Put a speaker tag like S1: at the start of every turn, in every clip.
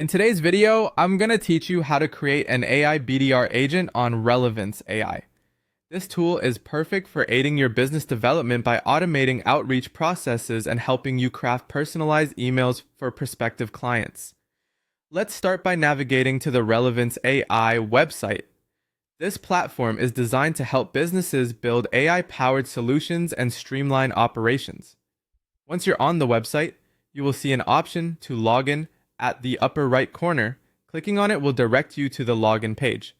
S1: In today's video, I'm going to teach you how to create an AI BDR agent on Relevance AI. This tool is perfect for aiding your business development by automating outreach processes and helping you craft personalized emails for prospective clients. Let's start by navigating to the Relevance AI website. This platform is designed to help businesses build AI-powered solutions and streamline operations. Once you're on the website, you will see an option to log in at the upper right corner. Clicking on it will direct you to the login page.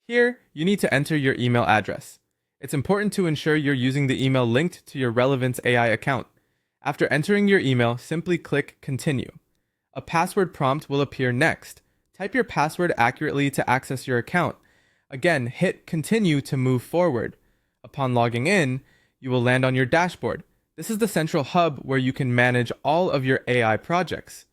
S1: Here, you need to enter your email address. It's important to ensure you're using the email linked to your Relevance AI account. After entering your email, simply click Continue. A password prompt will appear next. Type your password accurately to access your account. Again, hit Continue to move forward. Upon logging in, you will land on your dashboard. This is the central hub where you can manage all of your AI projects.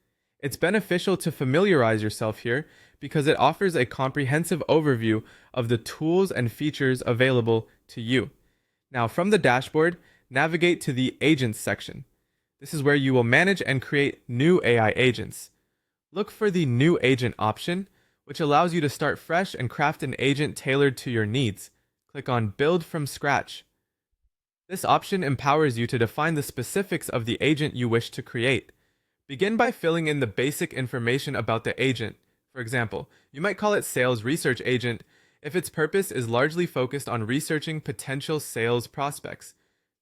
S1: It's beneficial to familiarize yourself here because it offers a comprehensive overview of the tools and features available to you. Now, from the dashboard, navigate to the Agents section. This is where you will manage and create new AI agents. Look for the New Agent option, which allows you to start fresh and craft an agent tailored to your needs. Click on Build from Scratch. This option empowers you to define the specifics of the agent you wish to create. Begin by filling in the basic information about the agent. For example, you might call it Sales Research Agent if its purpose is largely focused on researching potential sales prospects.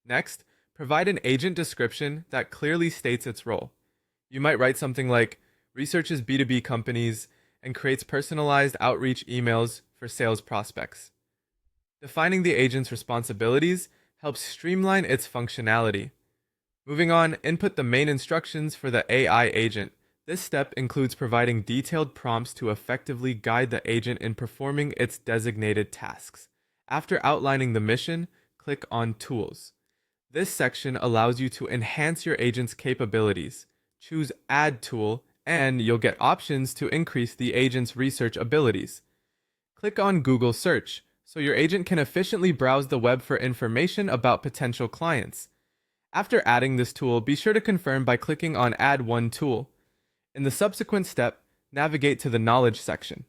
S1: Next, provide an agent description that clearly states its role. You might write something like, researches B2B companies and creates personalized outreach emails for sales prospects. Defining the agent's responsibilities helps streamline its functionality. Moving on, input the main instructions for the AI agent. This step includes providing detailed prompts to effectively guide the agent in performing its designated tasks. After outlining the mission, click on Tools. This section allows you to enhance your agent's capabilities. Choose Add Tool, and you'll get options to increase the agent's research abilities. Click on Google Search, so your agent can efficiently browse the web for information about potential clients. After adding this tool, be sure to confirm by clicking on Add One Tool. In the subsequent step, navigate to the Knowledge section.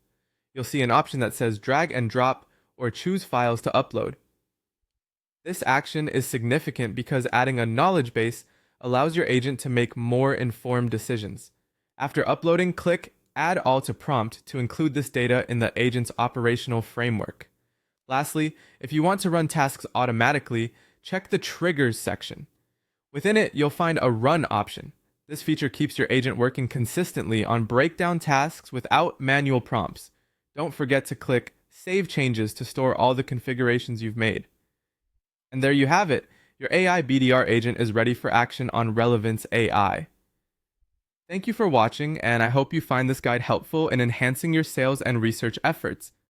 S1: You'll see an option that says Drag and Drop or Choose Files to Upload. This action is significant because adding a knowledge base allows your agent to make more informed decisions. After uploading, click Add All to Prompt to include this data in the agent's operational framework. Lastly, if you want to run tasks automatically, check the Triggers section. Within it, you'll find a Run option. This feature keeps your agent working consistently on breakdown tasks without manual prompts. Don't forget to click Save Changes to store all the configurations you've made. And there you have it. Your AI BDR agent is ready for action on Relevance AI. Thank you for watching, and I hope you find this guide helpful in enhancing your sales and research efforts.